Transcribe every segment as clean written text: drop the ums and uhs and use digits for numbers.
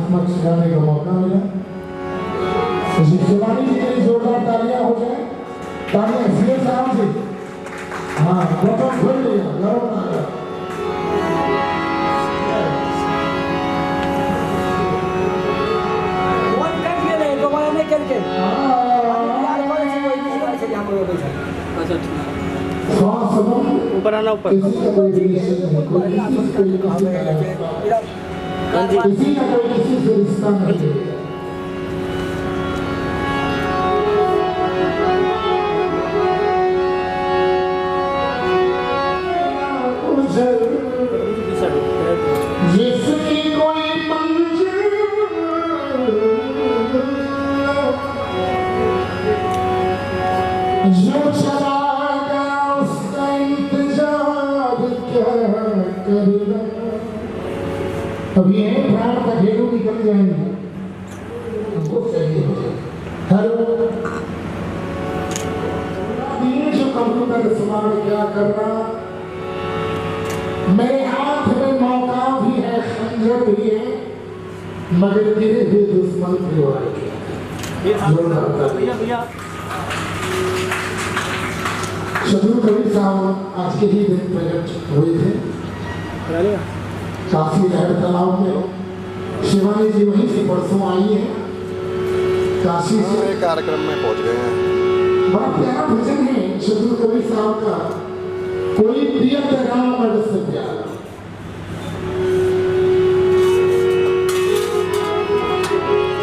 समक्ष गाने का मौका मिला। शिवानी जी के लिए जोरदार तालियां हो जाए। तालियां इसलिए साहब जी, हाँ बटन खोल लिया, गरम आ गया। ऊपर आना, ऊपर किसी का कोई किसी से रिश्ता नहीं है। जिसकी कोई मंजिल जो चला गया उसका इंतजार क्या करेगा। अभी ये प्राण का घेरू निकल जाएंगे हमको सही हो जाए। हेलो, ये जो कंप्यूटर इस्तेमाल क्या करना, मेरे हाथ में मौका भी है, खंजर भी है, मगर तेरे भी दुश्मन भी हो रहे हैं। शत्रु कबीर साहब आज के ही दिन प्रकट हुए थे काफी लहर तालाब में। शिवानी जी वहीं से परसों आई है काशी से, कार्यक्रम में पहुंच गए हैं। बड़ा प्यारा भजन है शत्रु कबीर साहब का, कोई प्रियत राम रस प्यारा।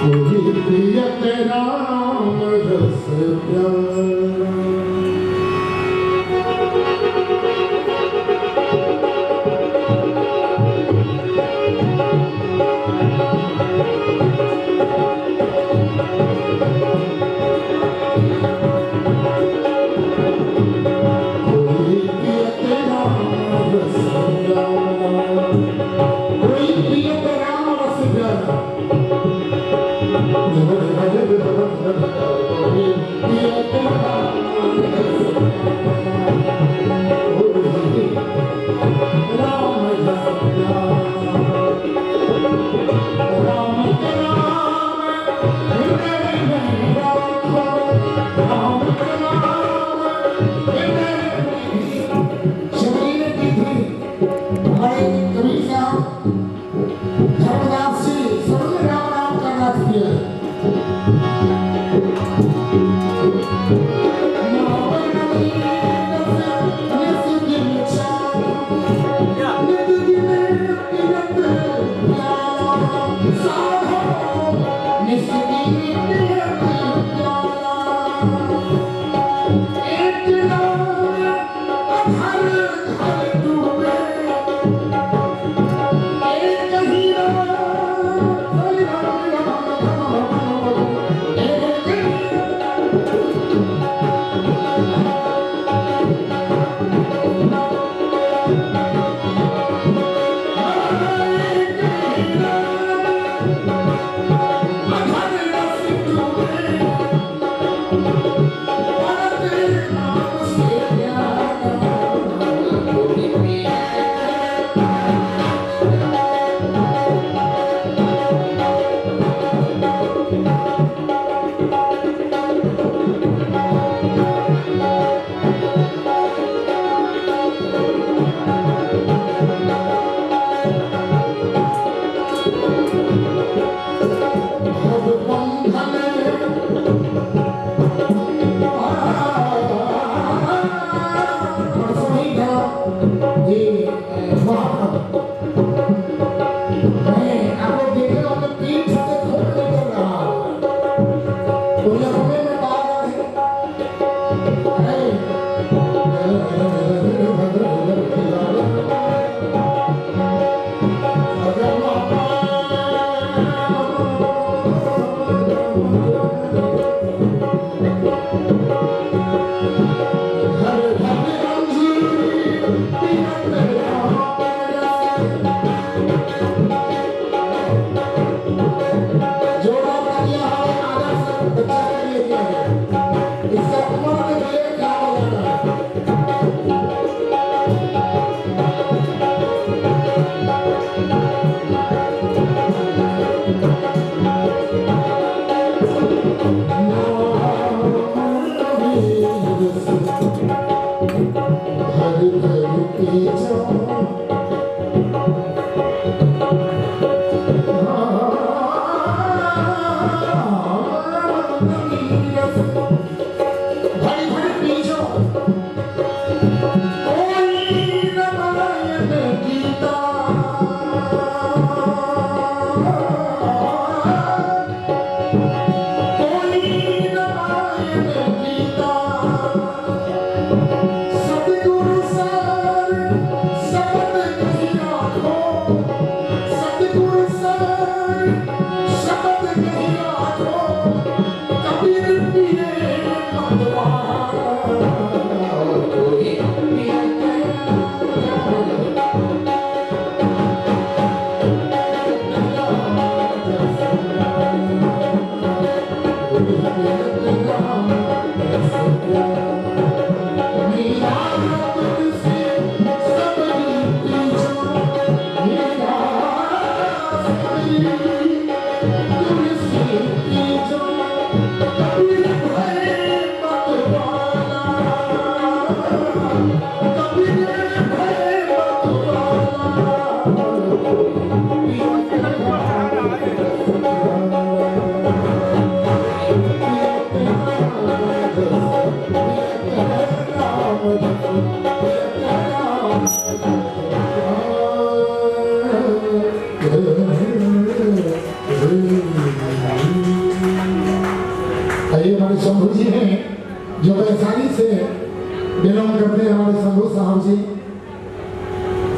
कोई प्रियत राम रस प्यारा।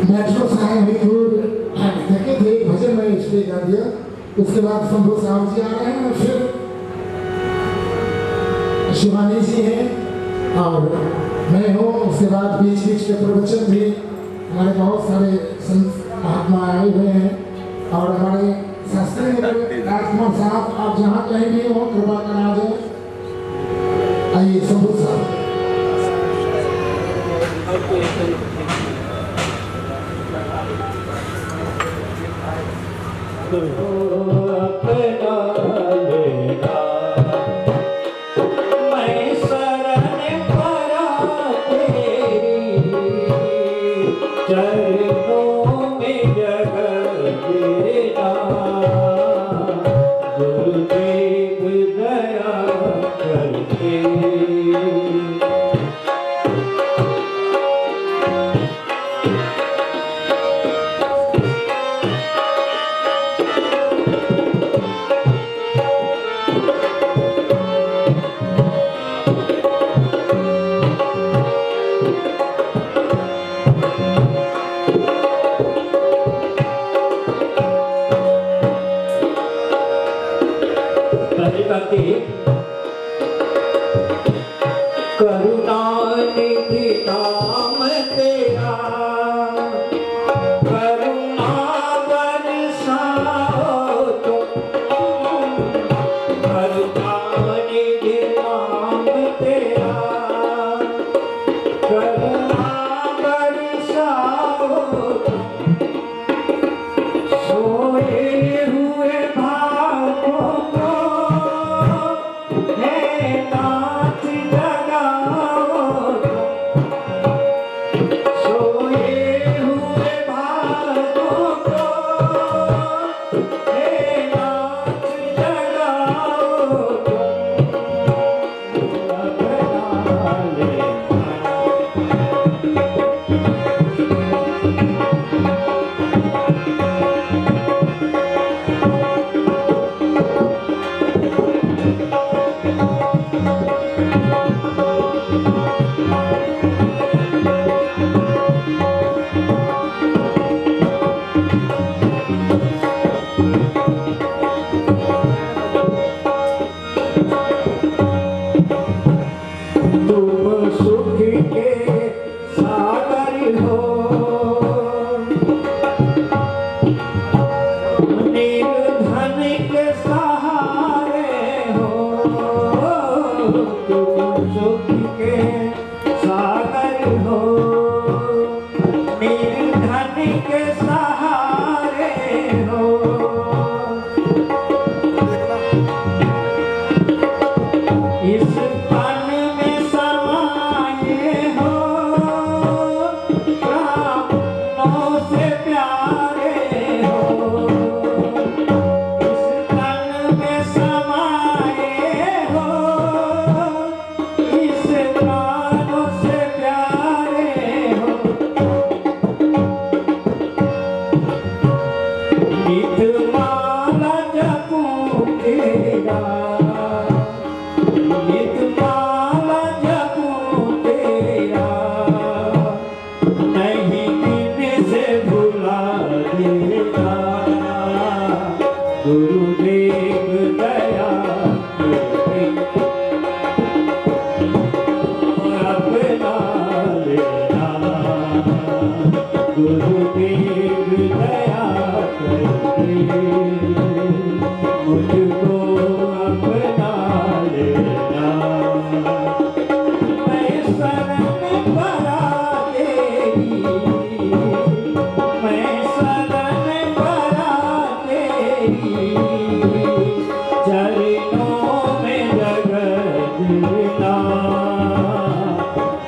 मेट्रो से आए हरिपुर थके थे, भजन में इसलिए गा दिया। उसके बाद शंभू साहब जी आ रहे हैं, फिर शिवानी जी हैं और मैं हूँ। उसके बाद बीच बीच के प्रवचन भी हमारे बहुत सारे संत महात्मा आए हुए हैं और हमारे शास्त्री राजकुमार साहब, आप जहाँ कहीं भी हो कृपा करा जाए। आइए शंभू साहब।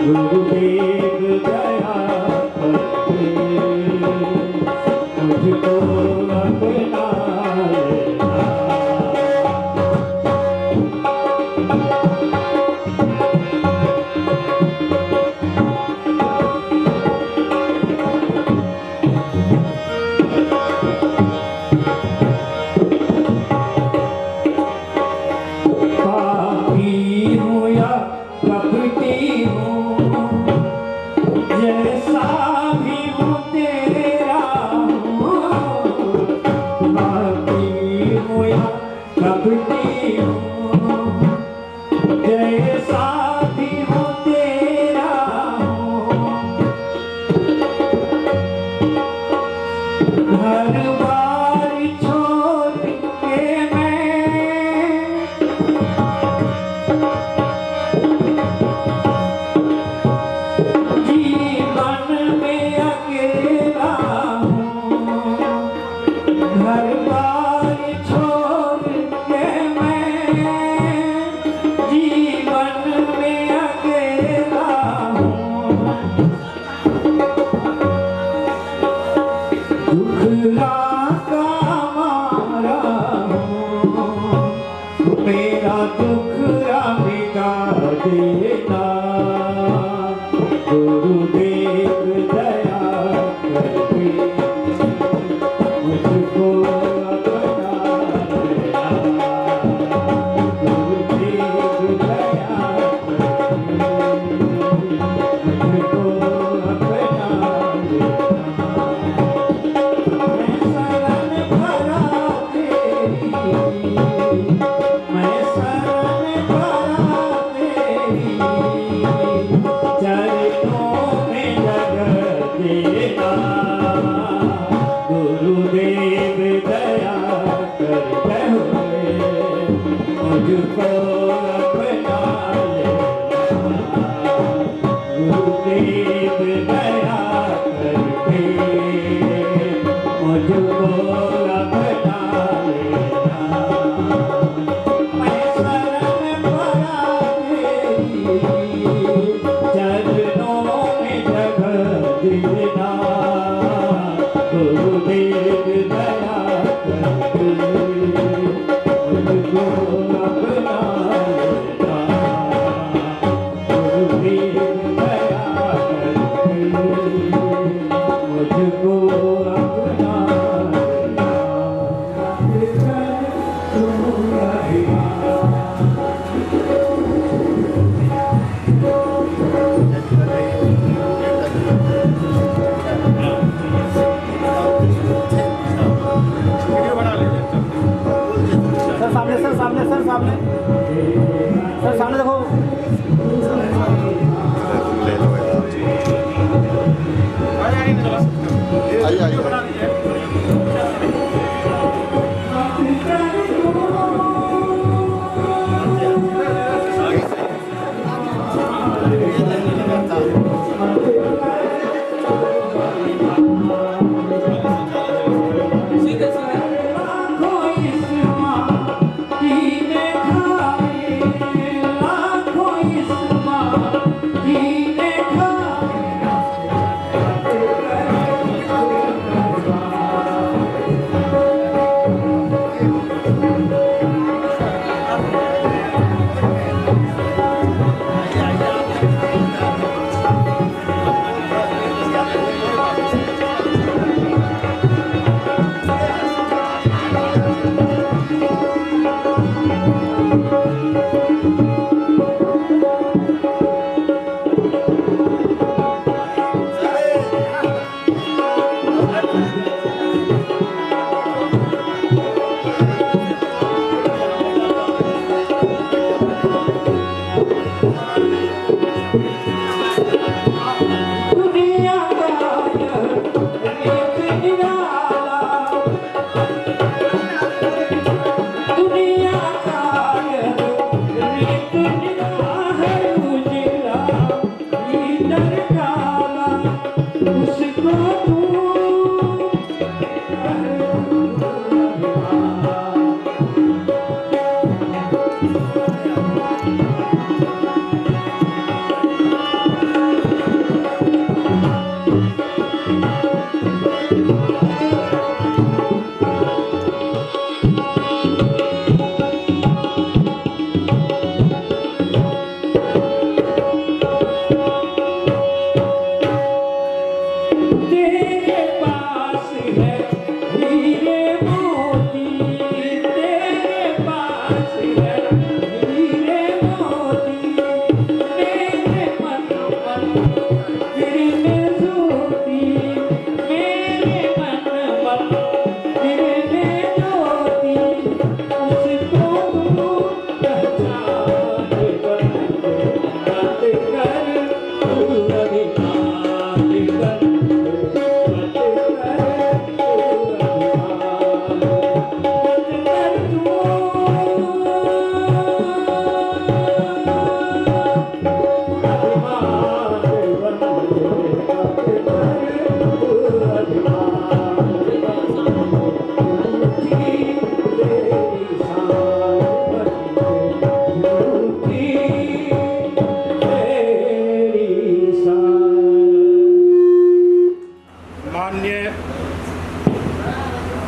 गुरुदेव दया करते। दुखड़ा का मारा हूँ, मेरा दुखड़ा मिटा देना गुरुदेव दया करके मुझको अपना लेना, गुरुदेव दया करके मुझको अपना लेना। मैं शरण भरा तेरी, मैं शरण भरा तेरी, चरणों में जगह देना गुरुदेव दया करते हुए मुझको अपना लेना, गुरुदेव दया करके मुझको अपना लेना। मैं शरण भरा तेरी, चरणों में जगह देना गुरुदेव दया करके मुझको अपना लेना, गुरुदेव दया करके मुझको अपना सर सामने, सर सामने, सर सामने, सर सामने देखो। ले लो आइए आइए।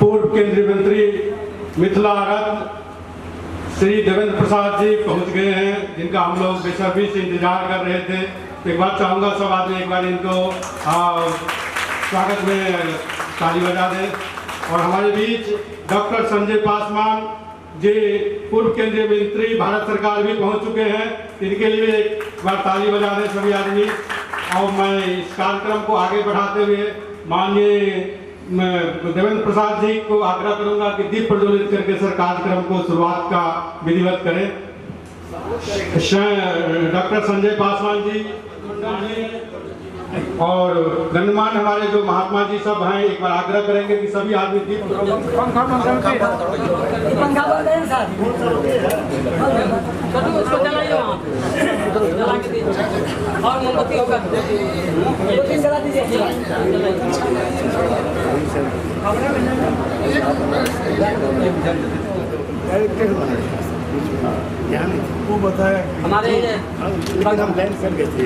पूर्व केंद्रीय मंत्री मिथिला रत्न श्री देवेंद्र प्रसाद जी पहुंच गए हैं, जिनका हम लोग बेसब्री से इंतजार कर रहे थे। तो एक बार चाहूँगा सब आदमी एक बार इनको स्वागत में ताली बजा दें। और हमारे बीच डॉक्टर संजय पासवान जी पूर्व केंद्रीय मंत्री भारत सरकार भी पहुंच चुके हैं, इनके लिए एक बार ताली बजा दें सभी आदमी। और मैं इस कार्यक्रम को आगे बढ़ाते हुए माननीय देवेंद्र प्रसाद जी को आग्रह करूंगा कि दीप प्रज्वलित करके सर कार्यक्रम को शुरुआत का विधिवत करें। डॉक्टर संजय पासवान जी और गणमान्य हमारे जो महात्मा जी सब हैं, एक बार आग्रह करेंगे कि सभी आदमी दीप और मोमबत्ती होगा जला दीजिए। वो बताया हमारे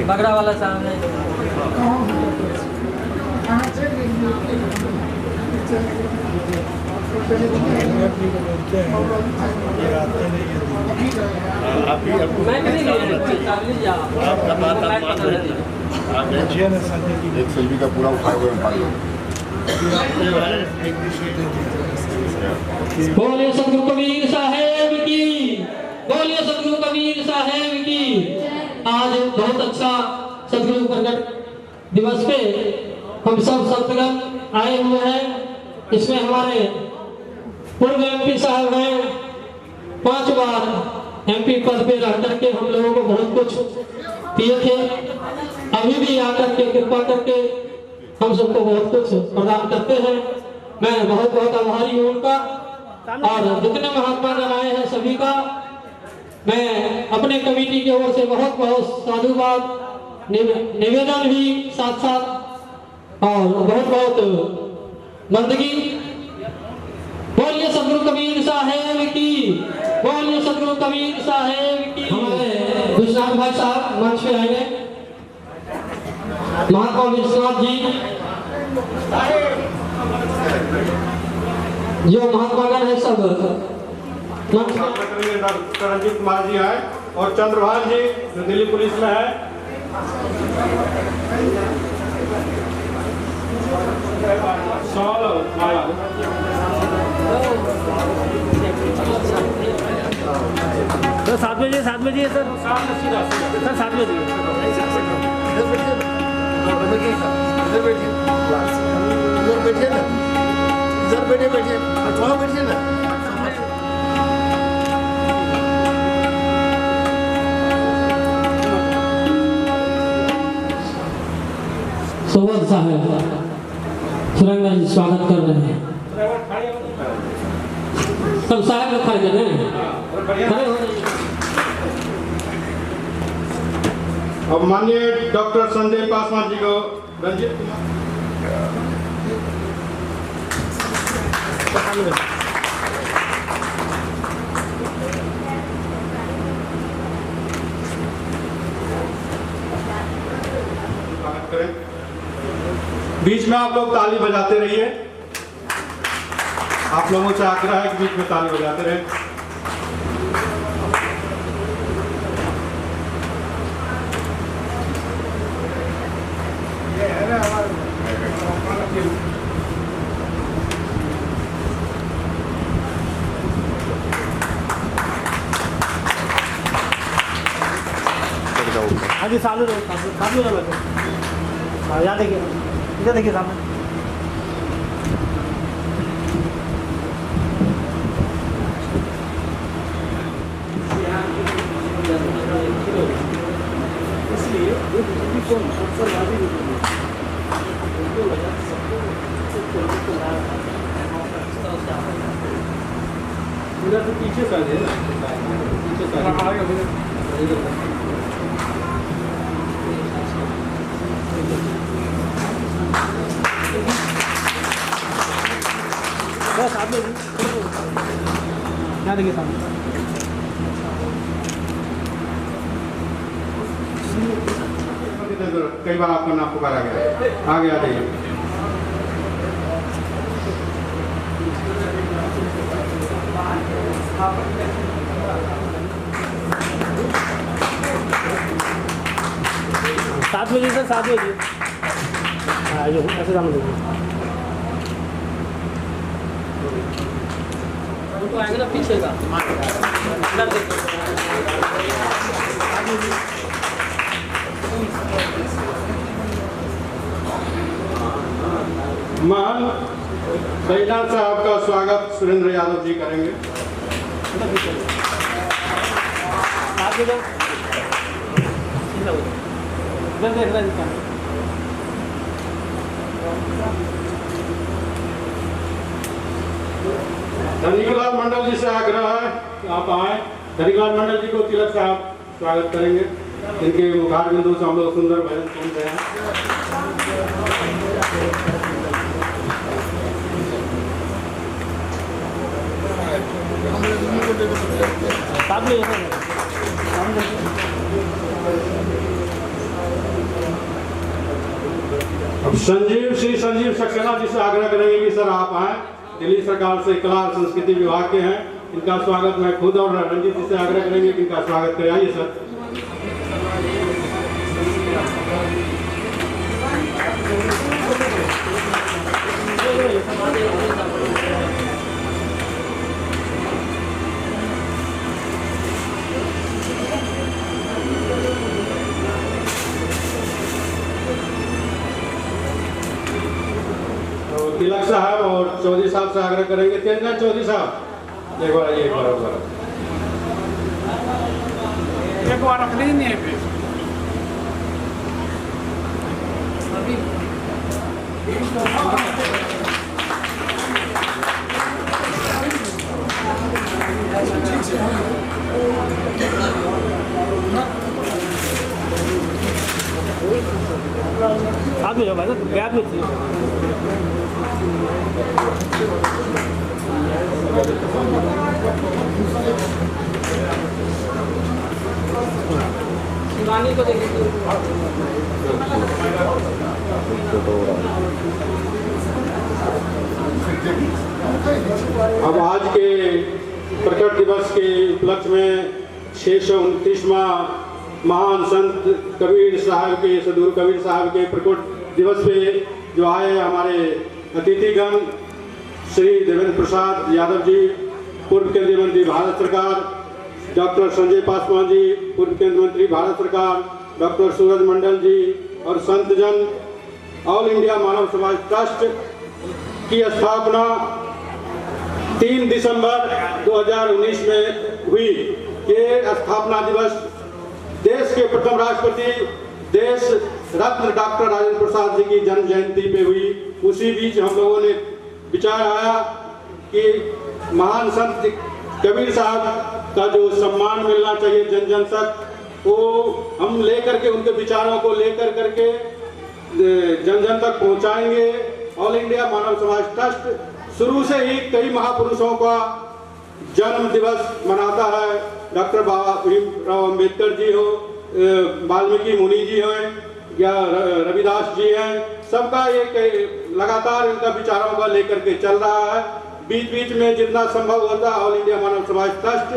बगड़ा वाला साहब ने एक सेल्फी का पूरा उठाए हुए बोलिए सतगुरु कबीर साहेब की, बोलिए सतगुरु कबीर साहेब की। आज बहुत अच्छा सतगुरु प्रकट दिवस पे हम सब संतगण आए हुए हैं। इसमें हमारे पूर्व एमपी साहब हैं, 5 बार एमपी पद पे रह करके हम लोगों को बहुत कुछ दिए थे। अभी भी आकर के कृपा करके हम सबको बहुत कुछ प्रदान करते हैं। मैं बहुत बहुत आभारी हूँ उनका, और जितने महात्मा जन आए हैं सभी का मैं अपने कमेटी की ओर से बहुत बहुत साधुवाद निवेदन भी साथ साथ और बहुत बहुत बंदगी। बोलिए सतगुरु कबीर साहेब की, बोलिए सतगुरु कबीर साहेब की। हमारे विश्वनाथ भाई साहब मंच पे आएंगे। महात्मा विश्वनाथ जी जो महात्मागण है सब डॉक्टर रंजीत कुमार जी आए, और चंद्रभान जी जो दिल्ली पुलिस में है। सर साथ में जी, साथ में जी सर, सर साथ में जी। इधर बैठे बैठे थोड़ा बैठिए ना। सोबत साहब सुरंगा जी स्वागत कर रहे हैं। सब साहब लोग खड़े कर रहे हैं, खड़े हो जाइए। और माननीय डॉक्टर संजय पासवान जी को रंजीत करें। बीच में आप लोग ताली बजाते रहिए। आप लोगों से आग्रह है कि बीच में ताली बजाते रहे। हाँ जी, सामने सामने बैठो। हाँ, यहाँ देखिए, इधर देखिए सामने। इधर से पीछे कर दे, पीछे बस सामने यहाँ देखिए सामने। कई बार आपका नाम पुकारा गया, आगे आ जाइए। सर साथ में जी। हाँ ये ऐसे सामने देखिए। उनको आएंगे ना पीछे का अंदर देखो। महान सैनाथ साहब का स्वागत सुरेंद्र यादव जी करेंगे। साथ में देख रहा है। धनीकलाल मंडल जी से आग्रह है कि आप आए। धनीकलाल मंडल जी को तिलक साहब स्वागत करेंगे। इनके मुखार बिंदु से हम लोग सुंदर भजन सुन रहे हैं। साथ में अब श्री संजीव सक्सेना जी से आग्रह करेंगे कि सर आप आए। दिल्ली सरकार से कला और संस्कृति विभाग के हैं। इनका स्वागत मैं खुद और रंजीत जी से आग्रह करेंगे कि इनका स्वागत करें। आइए सर। तिलक साहब और चौधरी साहब से आग्रह करेंगे। तेजनाथ चौधरी साहब एक बार आइए। एक बार रख लीजिए साथ में जाओ भाई साहब, गैप में थी। शिवानी को देखिए। अब आज के प्रकट दिवस के उपलक्ष्य में 629वां महान संत कबीर साहब के सदगुरु कबीर साहब के प्रकट दिवस पे जो आए हमारे अतिथिगण श्री देवेंद्र प्रसाद यादव जी, पूर्व केंद्रीय मंत्री भारत सरकार, डॉक्टर संजय पासवान जी, पूर्व केंद्रीय मंत्री भारत सरकार, डॉक्टर सूरज मंडल जी और संत जन, ऑल इंडिया मानव समाज ट्रस्ट की स्थापना 3 दिसंबर 2019 में हुई। ये स्थापना दिवस देश के प्रथम राष्ट्रपति देश रत्न डॉक्टर राजेंद्र प्रसाद जी की जन्म जयंती पे हुई। उसी बीच हम लोगों ने विचार आया कि महान संत कबीर साहब का जो सम्मान मिलना चाहिए जन जन तक, वो हम लेकर के उनके विचारों को लेकर करके जन जन तक पहुंचाएंगे। ऑल इंडिया मानव समाज ट्रस्ट शुरू से ही कई महापुरुषों का जन्म दिवस मनाता है। डॉक्टर बाबा भीमराव अम्बेडकर जी हो, वाल्मीकि मुनि जी हैं या रविदास जी हैं, सबका एक लगातार इनका विचारों का लेकर के चल रहा है। बीच बीच में जितना संभव होता है ऑल इंडिया मानव समाज ट्रस्ट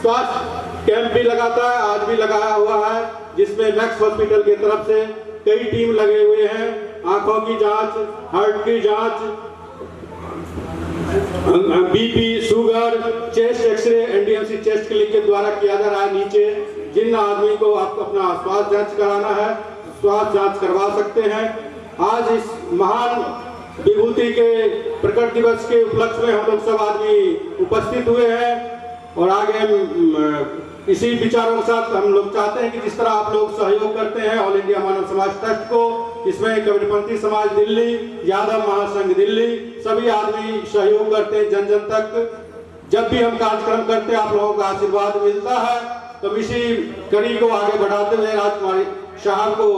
स्वास्थ्य कैंप भी लगाता है। आज भी लगाया हुआ है, जिसमें मैक्स हॉस्पिटल की तरफ से कई टीम लगे हुए हैं। आंखों की जांच, हार्ट की जांच, BP, sugar, chest X ray NDMC chest clinic के द्वारा किया जा रहा है। नीचे जिन आदमी को आप अपना स्वास्थ्य जांच कराना है, स्वास्थ्य जांच करवा सकते हैं। आज इस महान विभूति के प्रकट दिवस के उपलक्ष्य में हम लोग सब आदमी उपस्थित हुए हैं और आगे हम इसी विचारों के साथ हम लोग चाहते हैं कि जिस तरह आप लोग सहयोग करते हैं ऑल इंडिया मानव समाज ट्रस्ट को, इसमें कबीरपंथी समाज दिल्ली, यादव महासंघ दिल्ली, सभी आदमी सहयोग करते हैं जन जन तक। जब भी हम कार्यक्रम करते हैं आप लोगों का आशीर्वाद मिलता है। तो इसी कड़ी को आगे बढ़ाते हुए राजकुमारी साहब को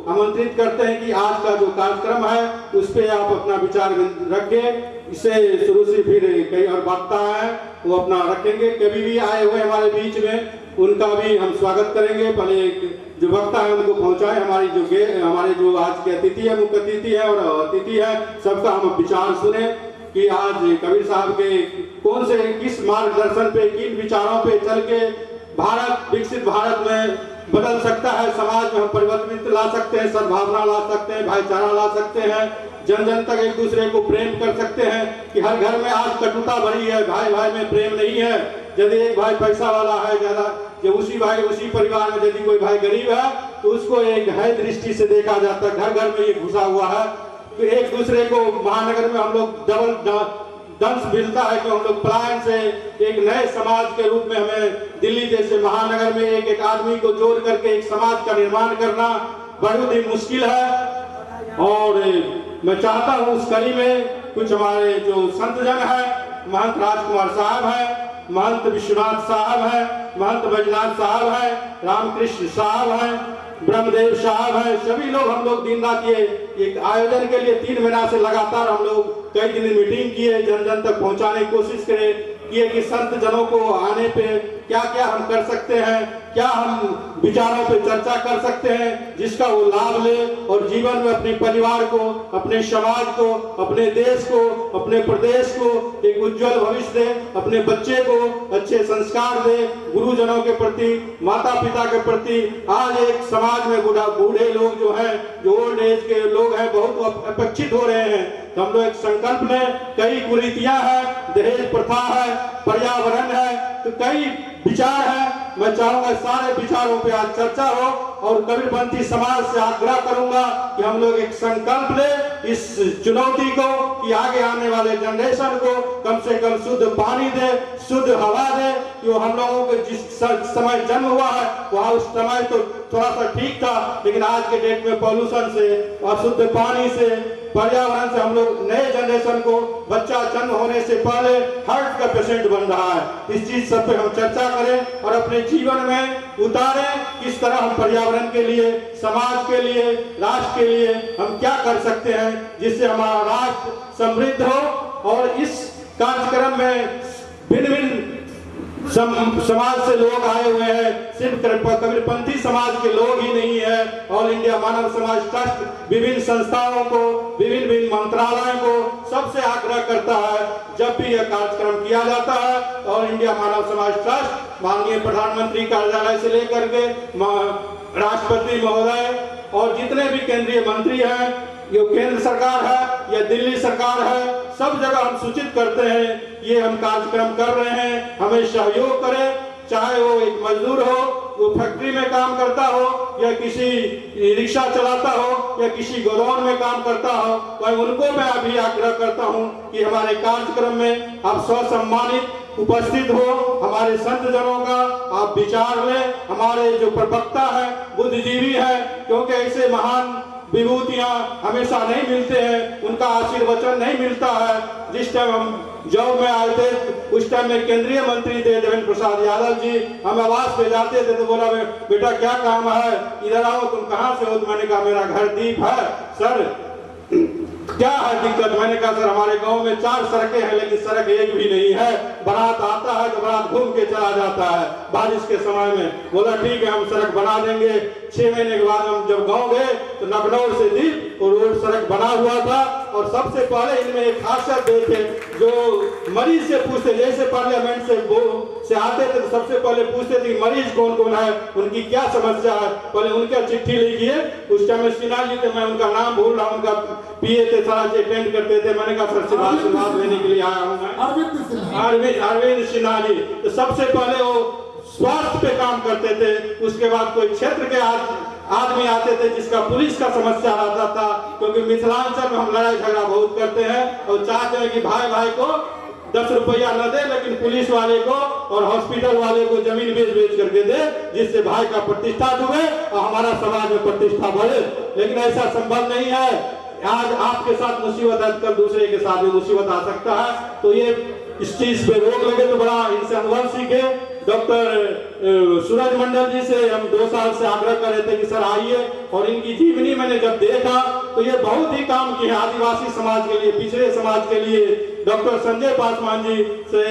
आमंत्रित करते हैं कि आज का जो कार्यक्रम है उस पर आप अपना विचार रखें। इससे शुरू से फिर कई और वक्ता है वो अपना रखेंगे। कभी भी आए हुए हमारे बीच में उनका भी हम स्वागत करेंगे। पहले जो वक्ता है उनको पहुंचाएं। हमारे जो आज के अतिथि है, मुख्य अतिथि है और अतिथि है, सबका हम विचार सुने कि आज कबीर साहब के कौन से किस मार्गदर्शन पे, किन विचारों पे चल के भारत विकसित भारत में बदल सकता है, समाज में हम परिवर्तन ला सकते हैं, सद्भावना ला सकते हैं, भाईचारा ला सकते हैं, जन जन तक एक दूसरे को प्रेम कर सकते हैं। कि हर घर में आज कटुता भरी है, भाई भाई में प्रेम नहीं है। यदि एक भाई पैसा वाला है ज्यादा, जब उसी परिवार में यदि कोई भाई गरीब है तो उसको एक है दृष्टि से देखा जाता है। घर घर में ये घुसा हुआ है। तो एक दूसरे को महानगर में हम लोग डबल दंश मिलता है कि हम लोग पलायन से एक नए समाज के रूप में हमें दिल्ली जैसे महानगर में एक एक आदमी को जोड़ करके एक समाज का निर्माण करना बहुत ही मुश्किल है। और मैं चाहता हूँ उस कड़ी में कुछ हमारे जो संत जन है, महंत राजकुमार साहब है, महंत विश्वनाथ साहब है, महंत बैजनाथ साहब है, रामकृष्ण साहब है, ब्रह्मदेव साहब है, सभी लोग हम लोग दिन रात ये एक आयोजन के लिए 3 महीना से लगातार हम लोग कई दिन मीटिंग किए, जन जन तक पहुंचाने की कोशिश किए कि संत जनों को आने पे क्या क्या हम कर सकते हैं, क्या हम विचारों पे चर्चा कर सकते हैं जिसका वो लाभ ले और जीवन में अपने परिवार को, अपने समाज को, अपने देश को, अपने प्रदेश को एक उज्जवल भविष्य दे, अपने बच्चे को अच्छे संस्कार दे, गुरुजनों के प्रति, माता पिता के प्रति। आज एक समाज में बूढ़े लोग जो हैं, जो ओल्ड एज के लोग हैं, बहुत अपेक्षित हो रहे हैं। तो हम लोग एक संकल्प में, कई कुरीतियां हैं, दहेज प्रथा है, पर्यावरण है, तो कई विचार है। मैं चाहूंगा सारे विचारों पे आज चर्चा हो और कबीरपंथी समाज से आग्रह करूंगा कि हम लोग एक संकल्प ले इस चुनौती को कि आगे आने वाले जनरेशन को कम से कम शुद्ध पानी दे, शुद्ध हवा दे। जो हम लोगों को जिस समय जन्म हुआ है वहाँ उस समय तो थोड़ा सा ठीक था, लेकिन आज के डेट में पॉल्यूशन से, अशुद्ध पानी से, पर्यावरण से हम लोग नए जनरेशन को बच्चा जन्म होने से पहले हार्ट का पेशेंट बन रहा है। इस चीज सब पे हम चर्चा करें और अपने जीवन में उतारें किस तरह हम पर्यावरण के लिए, समाज के लिए, राष्ट्र के लिए हम क्या कर सकते हैं जिससे हमारा राष्ट्र समृद्ध हो। और इस कार्यक्रम में भिन्न भिन्न समाज से लोग आए हुए हैं, सिर्फ कबीरपंथी समाज के लोग ही नहीं है। ऑल इंडिया मानव समाज ट्रस्ट विभिन्न संस्थाओं को, विभिन्न मंत्रालयों को सबसे आग्रह करता है जब भी यह कार्यक्रम किया जाता है। ऑल इंडिया मानव समाज ट्रस्ट माननीय प्रधानमंत्री कार्यालय से लेकर के राष्ट्रपति महोदय और जितने भी केंद्रीय मंत्री हैं, जो केंद्र सरकार है या दिल्ली सरकार है, सब जगह हम सूचित करते हैं ये हम कार्यक्रम कर रहे हैं, हमें सहयोग करें। चाहे वो एक मजदूर हो, वो फैक्ट्री में काम करता हो या किसी रिक्शा चलाता हो या किसी गोदाम में काम करता हो, वह उनको मैं अभी आग्रह करता हूं कि हमारे कार्यक्रम में आप स्वसम्मानित उपस्थित हो। हमारे संत जनों का आप विचार लें, हमारे जो प्रवक्ता है, बुद्धिजीवी है, क्योंकि ऐसे महान विभूतियां हमेशा नहीं मिलते हैं, उनका आशीर्वचन नहीं मिलता है। जिस टाइम हम जॉब में आए थे उस टाइम में केंद्रीय मंत्री थे देवेंद्र प्रसाद यादव जी, हम आवास पे जाते थे तो बोला बेटा क्या काम है, इधर आओ, तुम कहाँ से हो? तो मैंने कहा मेरा घर दीप है। सर क्या है दिक्कत? मैंने कहा सर हमारे गांव में 4 सड़कें हैं लेकिन सड़क एक भी नहीं है, बारात आता है तो बारात घूम के चला जाता है बारिश के समय में। बोला ठीक है हम सड़क बना देंगे। 6 महीने के बाद हम जब गांव गए तो नगनौर से दीप और रोड सड़क बना हुआ था। और सबसे पहले इनमें एक खासियत देखे, जो मरीज से पूछते, जैसे पार्लियामेंट से आते थे तो सबसे पहले पूछते थे मरीज कौन कौन है, उनकी क्या समस्या है, पहले उनका चिट्ठी लिखिए। उस टाइम में सिन्हा जी थे, मैं उनका नाम भूल रहा हूँ, उनका पीए थे, सारा अटेंड करते थे। मैंने कहा सर आशीर्वाद लेने के लिए आया हूँ मैं, अरविंद सिन्हा जी। तो सबसे पहले वो स्वास्थ्य पे काम करते थे, उसके बाद कोई क्षेत्र के आदमी आते थे जिसका पुलिस का समस्या रहता था, क्योंकि मिथिलांचल में हम लड़ाई झगड़ा बहुत करते हैं और चाहते हैं कि भाई भाई को 10 रुपया न दे लेकिन पुलिस वाले को और हॉस्पिटल वाले को जमीन बेच करके दे, जिससे भाई का प्रतिष्ठा डूबे और हमारा समाज में प्रतिष्ठा बढ़े। लेकिन ऐसा संभव नहीं है। आज आपके साथ मुसीबत है, कल दूसरे के साथ भी मुसीबत आ सकता है। तो ये इस चीज पे रोक लगे तो बड़ा इनसे अनुभव सीखे। डॉक्टर सूरज मंडल जी से हम 2 साल से आग्रह कर रहे थे कि सर आइए, और इनकी जीवनी मैंने जब देखा तो ये बहुत ही काम किए आदिवासी समाज के लिए, पिछड़े समाज के लिए। डॉक्टर संजय पासवान जी से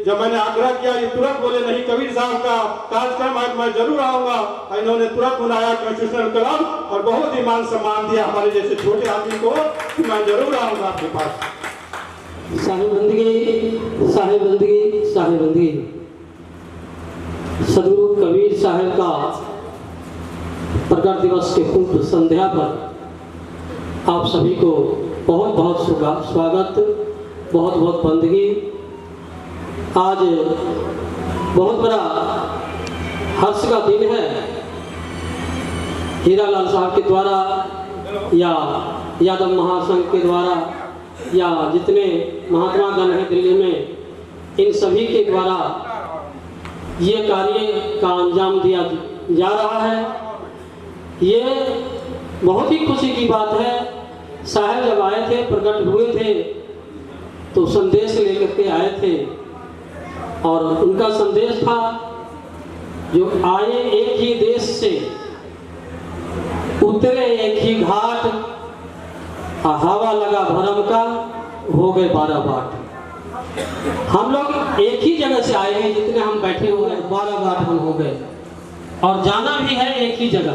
जब मैंने आग्रह किया, ये तुरंत बोले नहीं कबीर साहब का कार्यक्रम है मैं जरूर आऊंगा। इन्होंने तुरंत बुलाया कॉन्स्टिट्यूशनल क्लब और बहुत ही मान सम्मान दिया हमारे जैसे छोटे आदमी को कि मैं जरूर आऊंगा आपके पास। साहेबंदगी साहेबंदगी साहेबंदगी। सदगुरु कबीर साहब का प्रकट दिवस के पूर्व संध्या पर आप सभी को बहुत बहुत स्वागत, बहुत बहुत बंदगी। आज बहुत बड़ा हर्ष का दिन है। हीरालाल साहब के द्वारा या यादव महासंघ के द्वारा या जितने महात्मा गण हैं दिल्ली में, इन सभी के द्वारा ये कार्य का अंजाम दिया जा रहा है। ये बहुत ही खुशी की बात है। साहब जब आए थे, प्रकट हुए थे, तो संदेश लेकर के आए थे और उनका संदेश था जो आए एक ही देश से, उतरे एक ही घाट, हवा लगा भरम का, हो गए 12 बाट। हम लोग एक ही जगह से आए हैं, जितने हम बैठे हुए हैं 12 बाट हम हो गए, और जाना भी है एक ही जगह।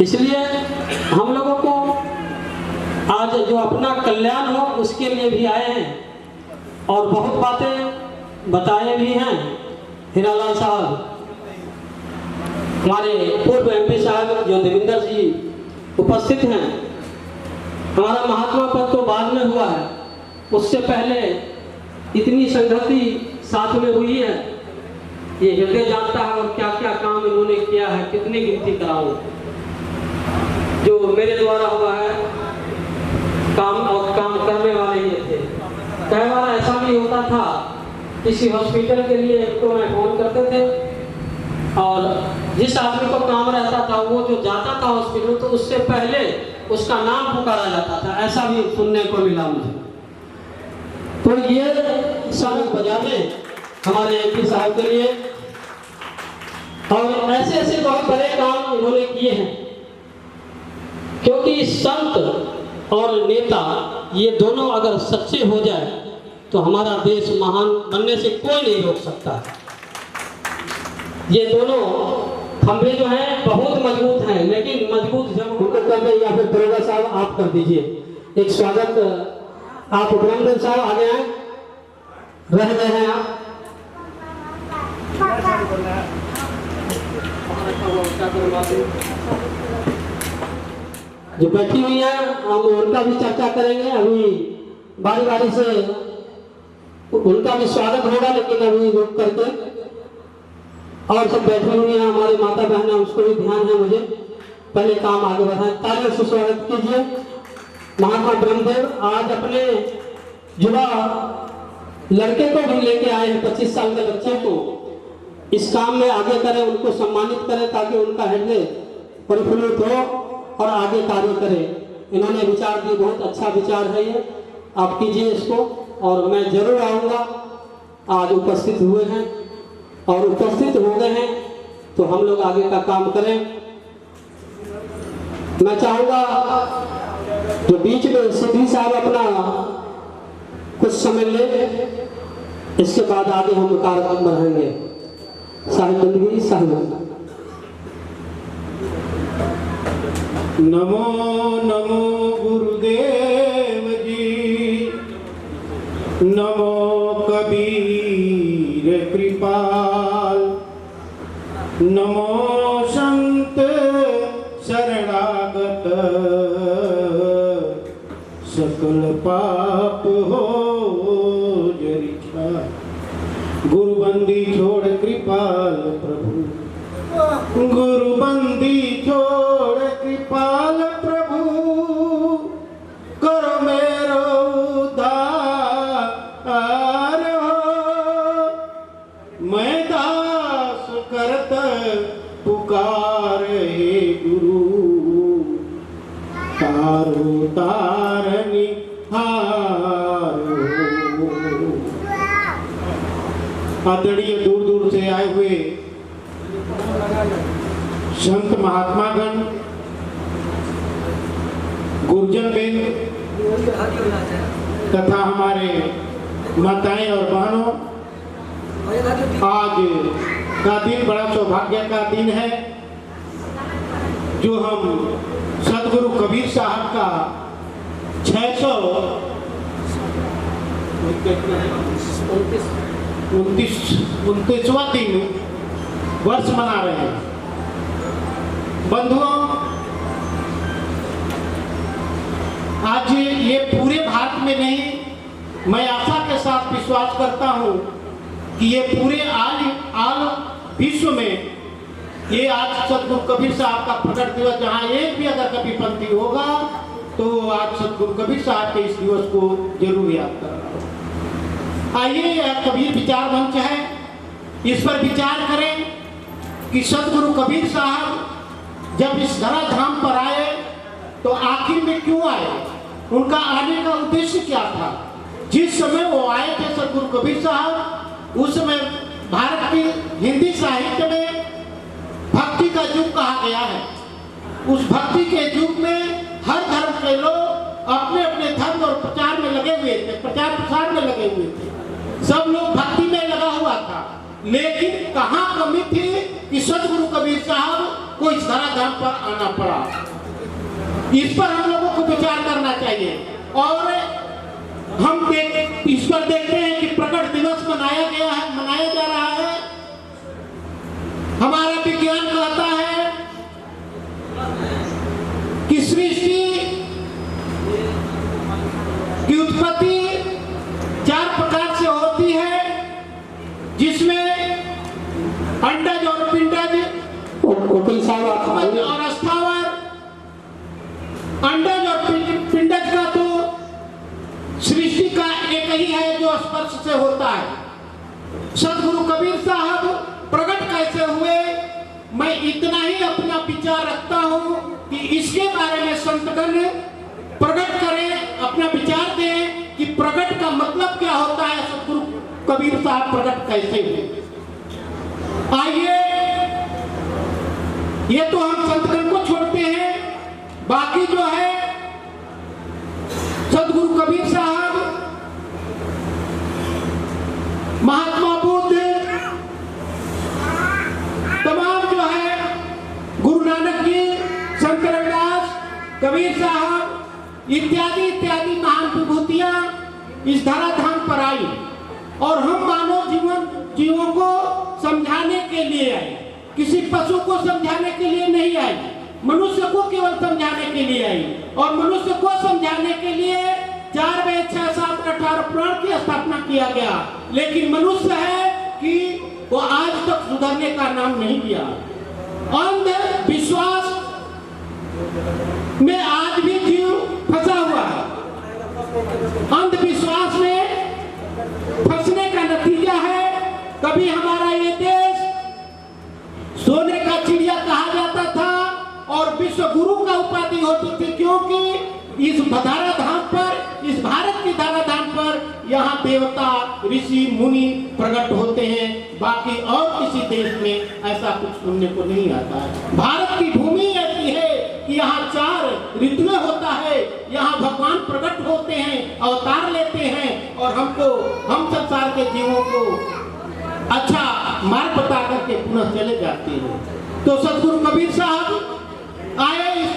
इसलिए हम लोगों को आज जो अपना कल्याण हो उसके लिए भी आए हैं और बहुत बातें बताए भी हैं। हीरालाल साहब, हमारे पूर्व MP साहब जो देवेंद्र जी उपस्थित हैं। हमारा महात्मा पद तो बाद में हुआ है, उससे पहले इतनी संगति साथ में हुई है, ये हृदय जानता है। और क्या क्या काम इन्होंने किया है, कितनी गिनती कराऊं। जो मेरे द्वारा हुआ है काम, और काम करने वाले ये थे। कई बार ऐसा भी होता था, किसी हॉस्पिटल के लिए तो मैं फोन करते थे, और जिस आदमी को काम रहता था वो जो जाता था हॉस्पिटल, तो उससे पहले उसका नाम पुकारा जाता था। ऐसा भी सुनने को मिला मुझे। तो ये सारे बजाने हमारे MP साहब के लिए, और ऐसे ऐसे बहुत बड़े काम इन्होंने किए हैं। क्योंकि संत और नेता ये दोनों अगर सच्चे हो जाए तो हमारा देश महान बनने से कोई नहीं रोक सकता। ये दोनों खंभे जो हैं बहुत मजबूत हैं, लेकिन मजबूत जब उनको कर दे, या फिर दरोगा साहब आप कर दीजिए एक स्वागत। आप ब्रह्मदेव साहब आगे आए, रह गए हैं आप। जो बैठी हुई है हम उनका भी चर्चा करेंगे। अभी बारी बारी से उनका भी स्वागत होगा, लेकिन अभी रुक करके। और सब बैठी हुई हैं हमारी माता बहन, उसको भी ध्यान है मुझे। पहले काम आगे बढ़ाएं, तालियों से स्वागत कीजिए महात्मा ब्रह्मदेव। आज अपने युवा लड़के को भी लेके आए हैं, 25 साल के बच्चे को इस काम में आगे करें, उनको सम्मानित करें, ताकि उनका हृदय प्रफुल्लित हो और आगे कार्य करें। इन्होंने विचार दिए, बहुत अच्छा विचार है ये, आप कीजिए इसको। और मैं जरूर आऊँगा। आज उपस्थित हुए हैं और उपस्थित हो गए हैं, तो हम लोग आगे का काम करें। मैं चाहूँगा जो बीच में सिद्धि साहब अपना कुछ समय ले, इसके बाद आगे हम कार्यक्रम बढ़ाएंगे। साहिब बंदगी साहिब। नमो नमो गुरुदेव जी, नमो कबीर कृपाल, नमो संत शरणागत, सकल पाप हो जरिछा। गुरुबंदी छोड़ कृपाल प्रभु, गुरुबंदी छोड़ कृपाल प्रभु, करो मेरो उद्धार हो। मैं दास करत पुकार हे गुरु, तारो तारनि हारो। आदरणीय दूर दूर से आए हुए संत महात्मागण, गुरुजन बेन तथा हमारे माताएं और बहनों, आज का दिन बड़ा सौभाग्य का दिन है, जो हम सदगुरु कबीर साहब का 629वां दिन वर्ष मना रहे हैं। बंधुओं, आज ये पूरे भारत में नहीं, मैं आशा के साथ विश्वास करता हूँ कि ये पूरे आल विश्व में ये आज सदगुरु कबीर साहब का प्रकट दिवस, जहाँ एक भी अगर कबीरपंथी होगा तो आज सदगुरु कबीर साहब के इस दिवस को जरूर याद करना। आइए, यह कबीर विचार मंच है, इस पर विचार करें कि सदगुरु कबीर साहब जब इस धरा धाम पर आए तो आखिर में क्यों आए, उनका आने का उद्देश्य क्या था। जिस समय वो आए थे सदगुरु कबीर साहब, उस समय भारत की हिंदी साहित्य में भक्ति का युग कहा गया है। उस भक्ति के युग में हर धर्म के लोग अपने अपने धर्म और प्रचार में लगे हुए थे, प्रचार प्रसार में लगे हुए थे, सब लोग भक्ति में लगा हुआ था। लेकिन कहाँ कमी थी कि सदगुरु कबीर साहब को इस धराधाम पर आना पड़ा। इस पर हम लोगों को विचार करना चाहिए। और हम इस पर देखते हैं कि प्रकट दिवस मनाया जा रहा है। हमारा विज्ञान कहता है कि सृष्टि की उत्पत्ति 4 प्रकार से होती है, जिसमें अंडज और पिंडज और स्थावर। अंडज और पिंडज का तो सृष्टि का एक ही है जो स्पर्श से होता है। सदगुरु कबीर साहब प्रकट कैसे हुए, मैं इतना ही अपना विचार रखता हूँ कि इसके बारे में संतगण प्रकट करें, अपना विचार दें कि प्रकट का मतलब क्या होता है, सदगुरु कबीर साहब प्रकट कैसे हुए। आइए, ये तो हम संतगण को छोड़ते हैं, बाकी जो है सदगुरु कबीर साहब, महात्मा बुद्ध, तमाम जो है गुरु नानक जी, संत रविदास, कबीर साहब इत्यादि इत्यादि महान विभूतियां इस धराधाम पर आई और हम मानव जीवों को समझाने के लिए आए। किसी पशु को समझाने के लिए नहीं आई, मनुष्य को केवल समझाने के लिए आई। और मनुष्य को समझाने के लिए 4 वेद 6 7 18 पुराण की स्थापना किया गया। लेकिन मनुष्य है कि वो आज तक सुधरने का नाम नहीं लिया। अंधविश्वास में आज भी जीव फंसा हुआ है। अंधविश्वास में फंसने का नतीजा है, कभी हमारा ये देश सोने का चिड़िया कहा जाता था और विश्व गुरु का उपाधि होती थी, क्योंकि इस धराधाम पर, इस भारत की धराधाम पर यहाँ देवता ऋषि मुनि प्रकट होते हैं। बाकी और किसी देश में ऐसा कुछ सुनने को नहीं आता है। भारत की भूमि ऐसी है कि यहाँ 4 ऋतुएं होता है, यहाँ भगवान प्रकट होते हैं, अवतार लेते हैं और हम संसार के जीवों को अच्छा मार्ग बता करके पुनः चले जाते हैं। तो सदगुरु कबीर साहब आए इस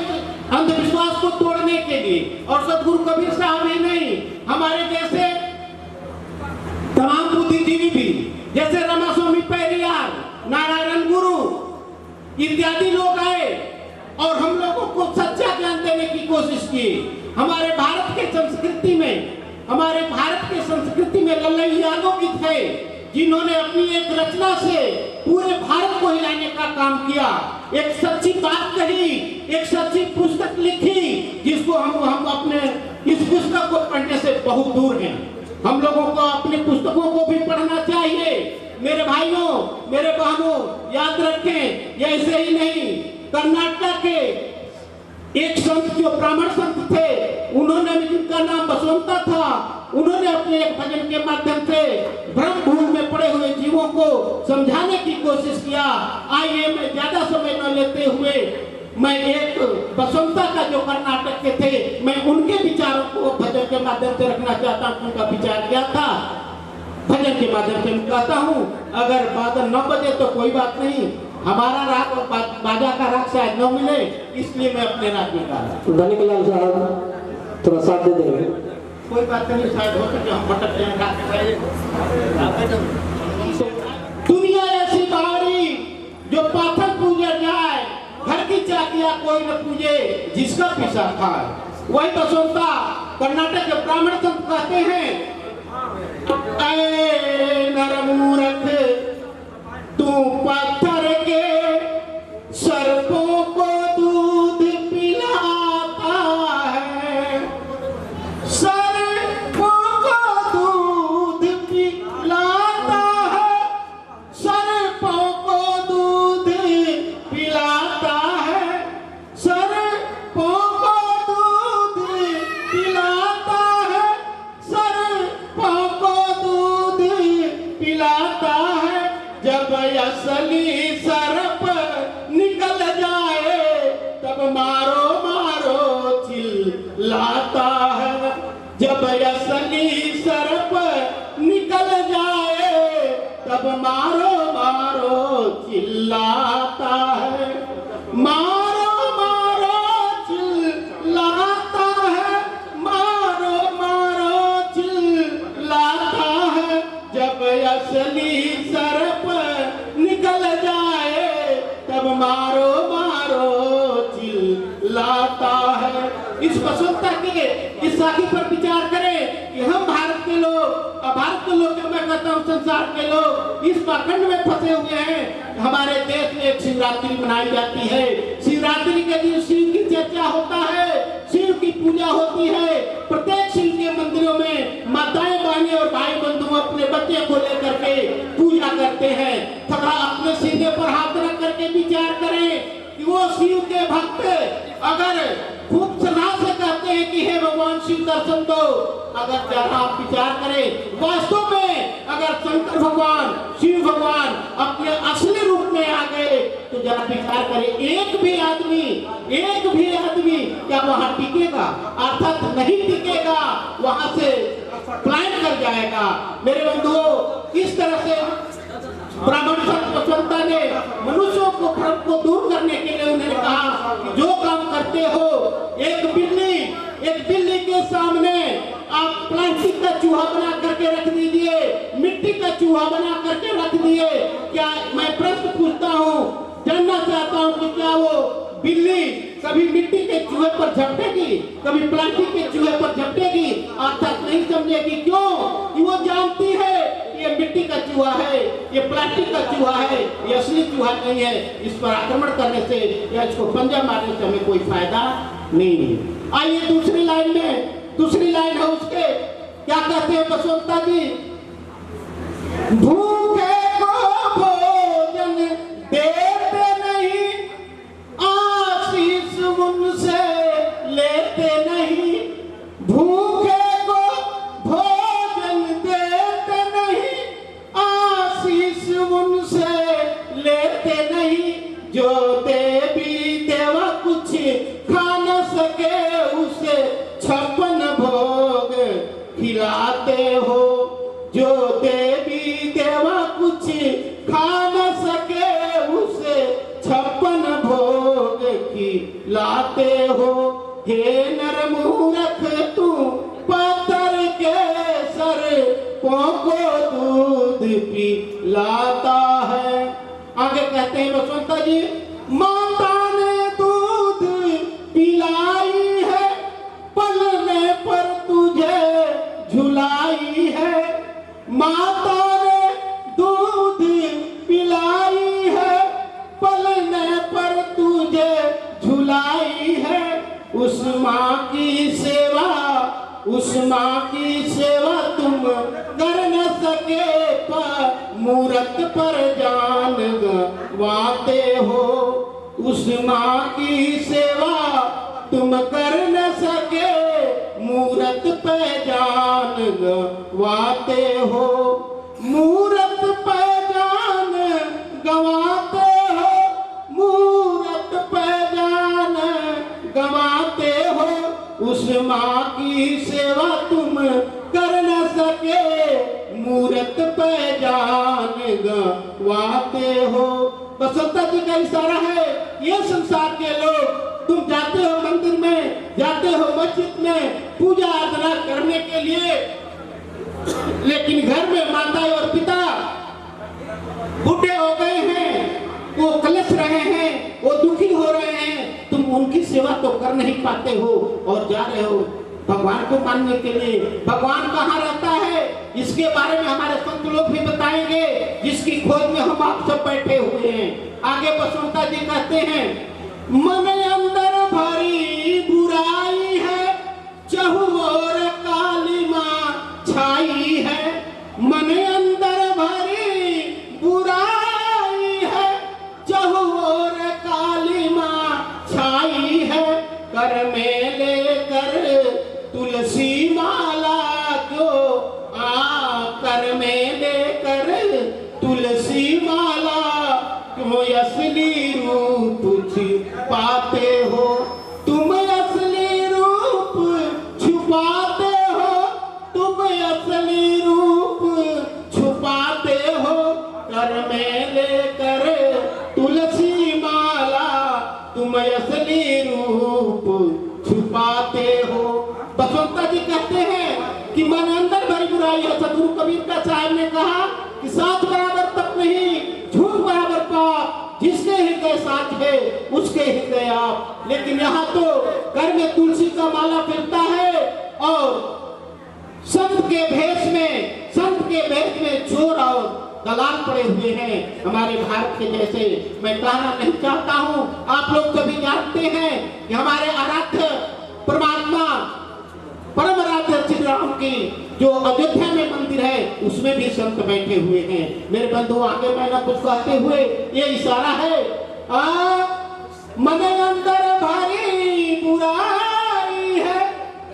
अंधविश्वास को तोड़ने के लिए। और सदगुरु कबीर साहब ही नहीं, हमारे जैसे तमाम बुद्धिजीवी भी, जैसे रामास्वामी पेरियार, नारायण गुरु इत्यादि लोग आए और हम लोगों को सच्चा ज्ञान देने की कोशिश की। हमारे भारत के संस्कृति में लल्लई यादव भी थे, जिन्होंने अपनी एक रचना से पूरे भारत को हिलाने का काम किया। एक सच्ची बात कही, एक सच्ची पुस्तक लिखी, जिसको हम अपने इस पुस्तक को पढ़ने से बहुत दूर हैं। हम लोगों को अपनी पुस्तकों को भी पढ़ना चाहिए। मेरे भाइयों, मेरे बहनों, याद रखें, ये ऐसे ही नहीं। कर्नाटक के एक संत जो ब्राह्मण संत थे, उन्होंने, जिनका नाम बसवंता था, उन्होंने अपने एक भजन के माध्यम से ब्रह्मभूमि में पड़े हुए जीवों को समझाने की कोशिश किया। आइए, मैं ज्यादा समय न लेते हुए मैं एक बसवंता का जो कर्नाटक के थे, मैं उनके विचारों को भजन के माध्यम से रखना चाहता हूँ। उनका विचार क्या था, भजन के माध्यम से कहता हूँ। अगर बादल 9 बजे तो कोई बात नहीं, हमारा राग और बाजा का राग शायद न मिले, इसलिए मैं अपने राग में गा रहा। धनीलाल साहब थोड़ा साथ दे देंगे। कोई बात नहीं, शायद हो सके हम भटक जाए। दुनिया ऐसी बावरी जो पाथर पूजा जाए, घर की चाक दिया कोई न पूजे जिसका पिसा खाए। वही बसंता कर्नाटक के ब्राह्मण संत कहते हैं, ऐ नरमूर्ख तू पत्थर के सर्पों को दूध पिलाता है, सर्पों को दूध पिलाता है, सर्पों को दूध पिलाता है, सर्पों को दूध पिलाता है, सर्पों को दूध पिलाता है। जब असली सर्प निकल जाए तब मारो मारो चिल्लाता है। जब असली सर्प निकल जाए तब मारो मारो चिल्लाता है, मारो मारो चिल्लाता है, मारो मारो चिल्लाता है। जब असली सर्प निकल जाए तब मारो मारो चिल्लाता है। इस वसंता के इस साखी पर विचार करें कि हम भारत के लोग मैं कहता हूँ संसार के लोग इस पाखंड में फंसे हुए हैं। हमारे देश में एक शिवरात्रि मनाई जाती है। शिवरात्रि के दिन शिव की चर्चा होता है, शिव की पूजा होती है। प्रत्येक शिव के मंदिरों में माताएं बहनें और भाई बंधु अपने बच्चे को लेकर के पूजा करते हैं। थोड़ा अपने सीने पर हाथ रख करके विचार करें कि वो शिव के भक्त अगर खूब सलाह से कहते हैं कि हे भगवान शिव दर्शन दो, अगर जरा आप विचार करें वास्तव में अगर शंकर भगवान शिव भगवान अपने असली रूप में आ गए तो जरा विचार करें, एक भी आदमी क्या वहां टिकेगा? अर्थात नहीं टिकेगा, वहां से पलायन कर जाएगा। मेरे बंधुओं, इस तरह से ब्राह्मण संत वसंता ने मनुष्यों को भ्रम को दूर करने के लिए उन्होंने कहा कि जो काम करते हो, एक बिल्ली के सामने आप प्लास्टिक का चूहा बना करके रख दीजिए, मिट्टी का चूहा बना करके रख दिए। क्या मैं प्रश्न पूछता हूँ, जानना चाहता हूँ कि क्या वो बिल्ली कभी मिट्टी के चूहे पर झपटेगी, कभी प्लास्टिक के चूहे पर झपटेगी? अर्थात नहीं समझेगी। क्यों? कि वो जानती है ये मिट्टी का चूहा है, ये प्लास्टिक का चूहा है, ये असली चूहा नहीं है। इस पर आक्रमण करने से या इसको पंजा मारने से हमें कोई फायदा नहीं है। आइए दूसरी लाइन है उसके, क्या कहते हैं बसंता जी? भूखे को भोजन देते नहीं, आशीष उनसे लेते नहीं। भूखे को भोजन देते नहीं, आशीष उनसे लेते नहीं। जो देवी देवा कुछ खा न सके उसे 56 भोग खिलाते हो। जो देवी देवा कुछ खा न सके उसे 56 भोग खिलाते हो। हे नरमूर्ख तू पत्थर के सर्पों को दूध पिलाता है। आगे कहते हैं बसंता जी, माता ने दूध पिलाई है, पलने पर तुझे झुलाई है। माता ने दूध पिलाई है, पलने पर तुझे झुलाई है। उस माँ की सेवा तुम कर न सके, पर मूरत पर जान गवाते हो। उस माँ की सेवा तुम कर न सके, मूरत पे जान गवाते हो। मूरत पे जान गवाते हो, मूरत पे जान गवाते हो। उस माँ की सेवा तुम कर न सके, मूरत पे जान गवाते हो। बसंता जी का इशारा है, ये संसार के लोग, तुम जाते हो मंदिर में, जाते हो मस्जिद में पूजा अर्चना करने के लिए, लेकिन घर में माता और पिता बूढ़े हो गए हैं, वो कलश रहे हैं, वो दुखी हो रहे हैं। तुम सेवा तो कर नहीं पाते हो और जा रहे हो भगवान को मानने के लिए। भगवान कहाँ रहता है इसके बारे में हमारे संत लोग भी बताएंगे, जिसकी खोज में हम आप सब बैठे हुए हैं। आगे बसंता जी कहते हैं, मन अंदर भरी बुराई है, चहुओर काली माँ छाई है। मन अंदर भरी बुराई है, चहुओर काली माँ छाई है। कर में लेकर तुलसी माला क्यों कर में लेकर तुलसी माला क्यों असली रूप छुपाते हो। तुम असली रूप छुपाते हो, तुम असली रूप छुपाते हो। कर में लेकर तुलसी माला तुम असली रूप छुपाते हो। बसंता जी कहते हैं कि मन अंदर भरी बुराई है। सदगुरु कबीर का साहब ने कहा कि साथ बराबर तक नहीं, झूठ बराबर पाप, जिसके हृदय साथ है उसके हृदय आप। लेकिन यहाँ तो घर में तुलसी का माला फिरता है और संत के भेष में चोर और दलाल पड़े हुए हैं हमारे भारत के जैसे। मैं कहना नहीं चाहता हूँ, आप लोग सभी जानते हैं कि हमारे आराध्य परमात्मा परम आराध्य श्री राम की जो अयोध्या में मंदिर है उसमें भी संत बैठे हुए हैं। मेरे बंधु आगे मैं ना कुछ कहते हुए ये इशारा है, मन अंदर भारी बुराई है,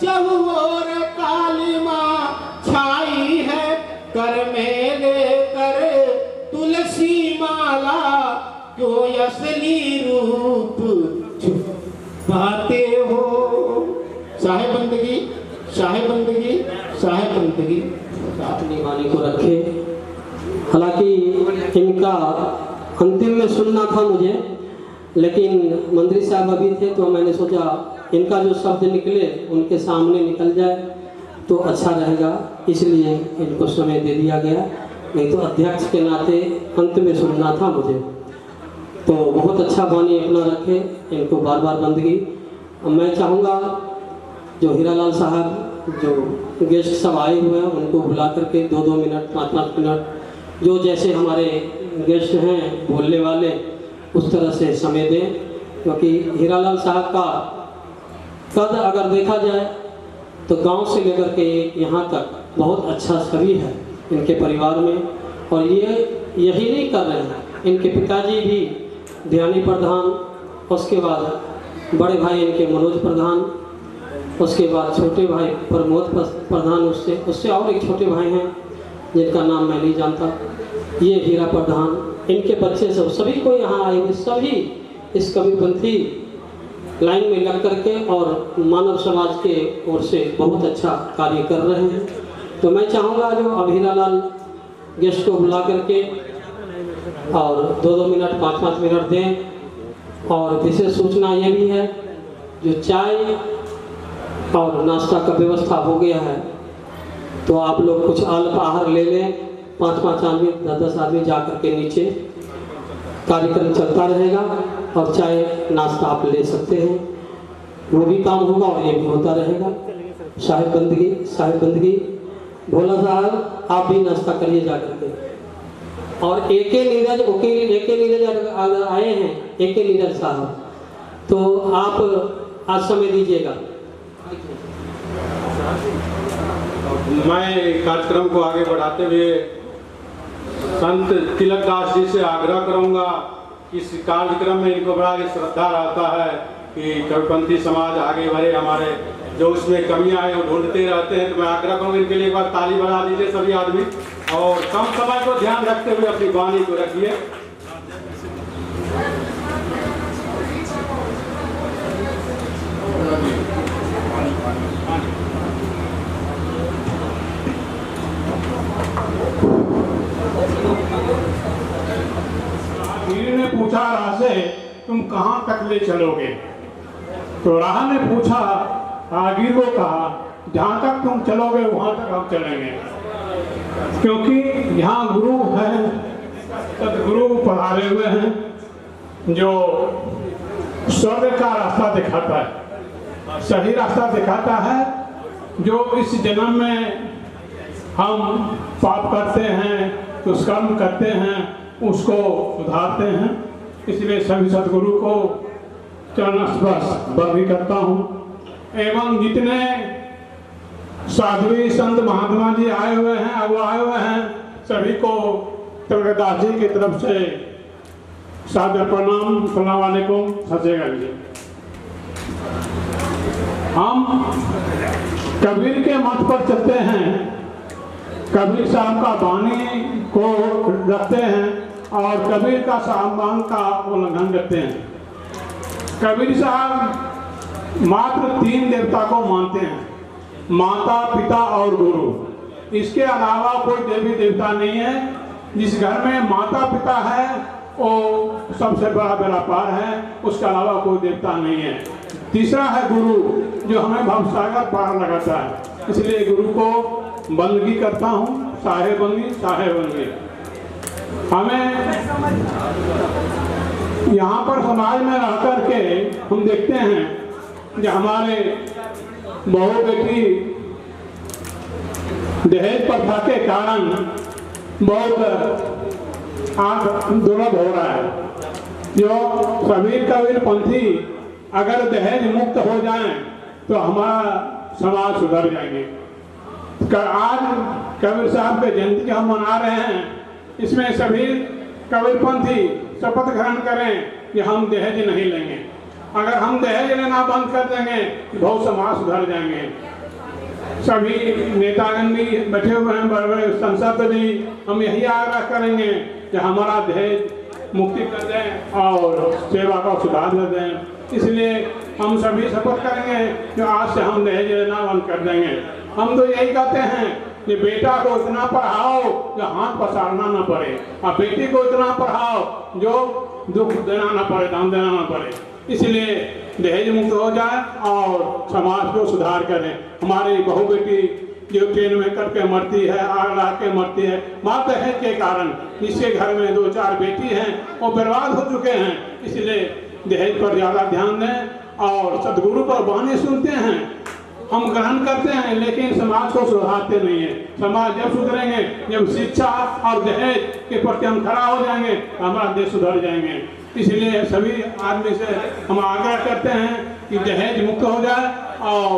चहुओर काली माँ छाई है। कर में लेकर तुलसी माला क्यों असली रूप छुपाते हो। साहेब बंदगी, साहेब बंदगी, साहेब बंदगी अपनी वाणी को रखे। हालांकि इनका अंतिम में सुनना था मुझे, लेकिन मंत्री साहब अभी थे तो मैंने सोचा इनका जो शब्द निकले उनके सामने निकल जाए तो अच्छा रहेगा, इसलिए इनको समय दे दिया गया। नहीं तो अध्यक्ष के नाते अंत में सुनना था मुझे। तो बहुत अच्छा वाणी अपना रखे, इनको बार बार बंदगी। मैं चाहूँगा जो हीरालाल साहब जो गेस्ट सब आए हुए हैं उनको बुला करके 2-2 मिनट 5-5 मिनट जो जैसे हमारे गेस्ट हैं बोलने वाले उस तरह से समय दें, क्योंकि हीरालाल साहब का कद अगर देखा जाए तो गांव से लेकर के यहाँ तक बहुत अच्छा छवि है इनके परिवार में। और ये यही नहीं कर रहे हैं, इनके पिताजी भी ध्यानी प्रधान, उसके बाद बड़े भाई इनके मनोज प्रधान, उसके बाद छोटे भाई प्रमोद प्रधान, उससे और एक छोटे भाई हैं जिनका नाम मैं नहीं जानता, ये हीरा प्रधान, इनके बच्चे सब सभी को यहाँ आए हुए सभी इस कबीरपंथी लाइन में लग करके और मानव समाज के ओर से बहुत अच्छा कार्य कर रहे हैं। तो मैं चाहूँगा जो अब हीरालाल गेस्ट को बुला करके और 2-2 मिनट 5-5 मिनट दें। और विशेष सूचना ये भी है, जो चाय और नाश्ता का व्यवस्था हो गया है तो आप लोग कुछ अल्प आहार ले लें। 5-5 आदमी 10-10 आदमी जा करके नीचे कार्यक्रम चलता रहेगा और चाय नाश्ता आप ले सकते हैं, वो भी काम होगा और ये भी होता रहेगा। साहिब बंदगी भोला साहब आप भी नाश्ता करिए जा करके। और एके नीरज आए हैं, एके नीरज साहब, तो आप आज समय दीजिएगा। मैं कार्यक्रम को आगे बढ़ाते हुए संत तिलकदास जी से आग्रह करूंगा कि इस कार्यक्रम में इनको बड़ा श्रद्धा रहता है कि कबीरपंथी समाज आगे बढ़े, हमारे जो उसमें कमियां हैं वो ढूंढते रहते हैं। तो मैं आग्रह करूंगा इनके लिए एक बार ताली बजा दीजिए सभी आदमी, और कम समय को ध्यान रखते हुए अपनी वाणी को रखिए। ने पूछा राह से तुम कहाँ तक ले चलोगे, तो राह ने पूछा राहगीर को कहा जहाँ तक तुम चलोगे वहाँ तक हम चलेंगे, क्योंकि यहाँ गुरु है, सदगुरु पधारे हुए हैं जो स्वर्ग का रास्ता दिखाता है, सही रास्ता दिखाता है। जो इस जन्म में हम पाप करते हैं, दुष्कर्म करते हैं, उसको सुधारते हैं। इसलिए सभी सदगुरु को चरण स्पर्श बंदी करता हूँ। एवं जितने साध्वी संत महात्मा जी आए हुए हैं, वो आए हुए हैं, सभी को तिलकदास जी की तरफ से सादर प्रणाम। अस्सलाम वालेकुम, सत श्री अकाल जी। हम कबीर के मत पर चलते हैं, कबीर साहब का वाणी को रखते हैं और कबीर का सामान का उल्लंघन करते हैं। कबीर साहब मात्र 3 देवता को मानते हैं, माता, पिता और गुरु। इसके अलावा कोई देवी देवता नहीं है। जिस घर में माता पिता है वो सबसे बड़ा व्यापार है, उसके अलावा कोई देवता नहीं है। तीसरा है गुरु, जो हमें भवसागर पार लगाता है। इसलिए गुरु को बंदगी करता हूँ, साहे बंदगी। हमें यहाँ पर समाज में रह करके हम देखते हैं जो हमारे बहू बेटी दहेज प्रथा के कारण बहुत आंख दुर्लभ हो रहा है। जो कबीर पंथी अगर दहेज मुक्त हो जाएं तो हमारा समाज सुधर जाएंगे। आज कबीर साहब के जयंती हम मना रहे हैं, इसमें सभी कबीरपंथी शपथ ग्रहण करें कि हम दहेज नहीं लेंगे। अगर हम दहेज लेना बंद कर देंगे तो बहुत समाज सुधर जाएंगे। सभी नेतागण भी बैठे हुए हैं, बड़े बड़े संसद भी, हम यही आग्रह करेंगे कि हमारा दहेज मुक्ति कर दें और सेवा का सुधार कर दें। इसलिए हम सभी शपथ करेंगे कि आज से हम दहेज लेना बंद कर देंगे। हम तो यही कहते हैं कि बेटा को इतना पढ़ाओ जो हाथ पसारना न पड़े, और बेटी को इतना पढ़ाओ जो दुख देना न पड़े, दान देना न पड़े। इसलिए दहेज मुक्त हो जाए और समाज को सुधार करें। हमारी बहू बेटी जो ट्रेन में करके मरती है, आग लगा के मरती है, माँ दहेज के कारण। जिसके घर में 2-4 बेटी हैं वो बर्बाद हो चुके हैं। इसलिए दहेज पर ज़्यादा ध्यान दें और सदगुरु पर वाणी सुनते हैं, हम ग्रहण करते हैं, लेकिन समाज को सुधारते नहीं है। समाज जब सुधरेंगे, जब शिक्षा और दहेज के प्रति हम खड़ा हो जाएंगे, हमारा देश सुधर जाएंगे। इसलिए सभी आदमी से हम आग्रह करते हैं कि दहेज मुक्त हो जाए और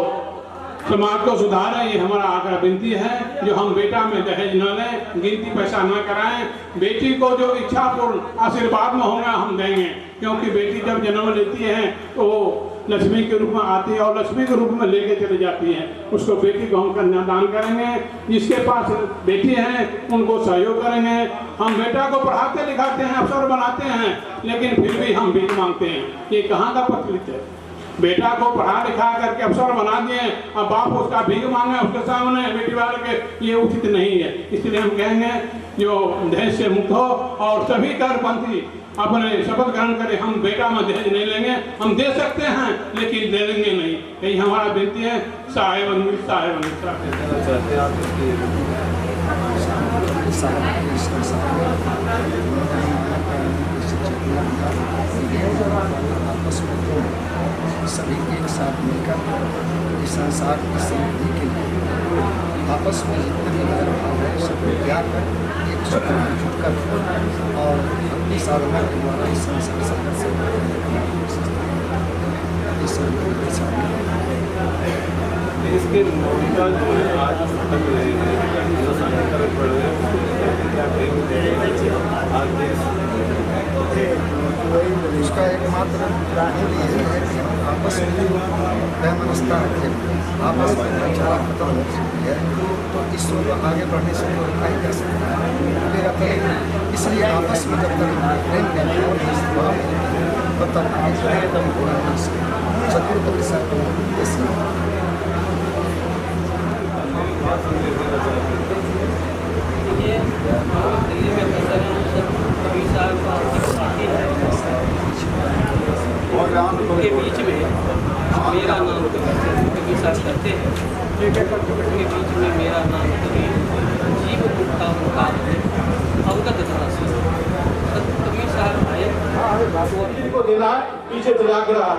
समाज को सुधारें। ये हमारा आग्रह विनती है। जो हम बेटा में दहेज न लें, गिनती पैसा न कराएं। बेटी को जो इच्छा पूर्ण आशीर्वाद में होगा हम देंगे, क्योंकि बेटी जब जन्म लेती है तो वो लक्ष्मी के रूप में आती है और लक्ष्मी के रूप में लेके चली जाती है। उसको बेटी को हम कन्यादान करेंगे। जिसके पास बेटी है उनको सहयोग करेंगे। हम बेटा को पढ़ाते लिखाते हैं, अफसर बनाते हैं, लेकिन फिर भी हम भीख मांगते हैं। ये कहाँ का प्रचलित है? बेटा को पढ़ा लिखा करके अफसर बना दिए, अब बाप उसका भीख मांगे उसके सामने बेटी वाले के, ये उचित नहीं है। इसलिए हम कहेंगे जो दहेज से मुक्त हो और सभी करपंथी अपने शपथ ग्रहण करें, हम बेटा में दहेज नहीं लेंगे। हम दे सकते हैं लेकिन दे देंगे नहीं। यही हमारा विनती है। साहेब सभी एक साथ मिलकर इस संसार की समृद्धि के लिए आपस में जितने भी भाव है सबको त्याग कर एक सूत्र में जुटकर और अपनी साधना के द्वारा इस संसार संघर्ष इसके मौलिका जो है आज उसका एकमात्र यही है कि हम आपस में वैमनस्ता रखें, आपस में भाईचारा खत्म हो चुकी है तो ईश्वर को आगे बढ़ने से तो रोका ही जा सकता है। इसलिए आपस में जब तक प्रेम का भाव तब तक आगे पूरा कर सकते। सदगुरु के साथ के बीच में मेरा नाम कबीर साहब करते हैं। के बीच में मेरा नाम कबीर जीव उठा उनका अवगत कबीर साहब आए को देना है, पीछे उत्तराग्रह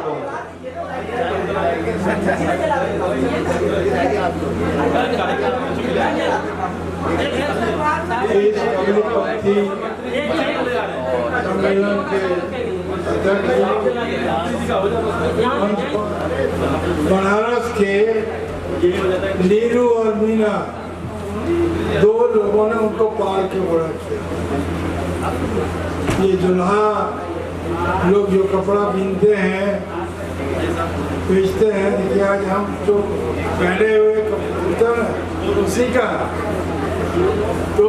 इस कविपंथी सम्मेलन के बनारस के नीरू और मीना दो लोगों ने उनको पाल के बड़ा किया। ये दुल्हा लोग जो कपड़ा बीनते हैं बेचते हैं, देखिए आज हम जो पहने हुए कबूतर उसी का, तो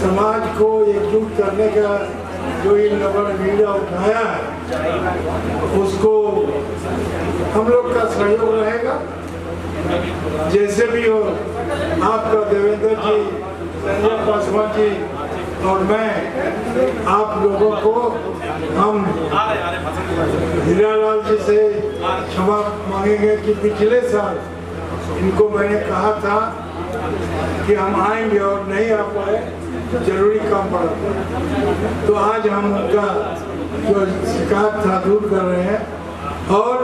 समाज को एकजुट करने का जो इन लोगों ने बीड़ा उठाया है उसको हम लोग का सहयोग रहेगा। जैसे भी हो, आपका देवेंद्र जी, संजय पासवान जी और मैं आप लोगों को हम हीरालाल जी से क्षमा मांगेंगे कि पिछले साल इनको मैंने कहा था कि हम आएंगे और नहीं आ पाए, जरूरी काम पड़ा, तो आज हम उनका जो शिकायत था दूर कर रहे हैं और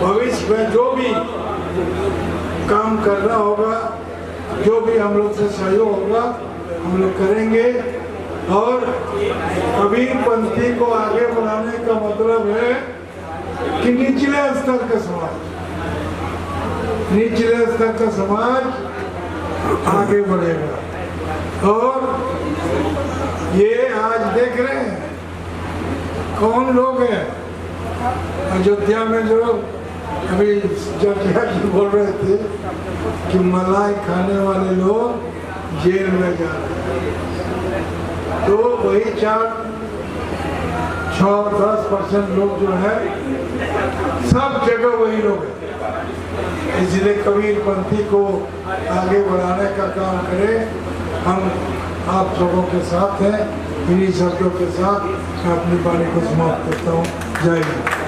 भविष्य में जो भी काम करना होगा, जो भी हम लोग से सहयोग होगा हम लोग करेंगे। और कबीरपंथी को आगे बढ़ाने का मतलब है कि निचले स्तर का समाज, निचले स्तर का समाज आगे बढ़ेगा। और ये आज देख रहे हैं कौन लोग हैं अयोध्या में जो अभी जजिया जी बोल रहे थे कि मलाई खाने वाले लोग जेल में जा रहे हैं, तो वही 4-6-10% लोग जो है सब जगह वही लोग हैं। इसलिए कबीरपंथी को आगे बढ़ाने का काम करें। हम आप लोगों के साथ हैं। इन्हीं शब्दों के साथ मैं अपनी वाणी को समाप्त करता हूँ। जय हिंद।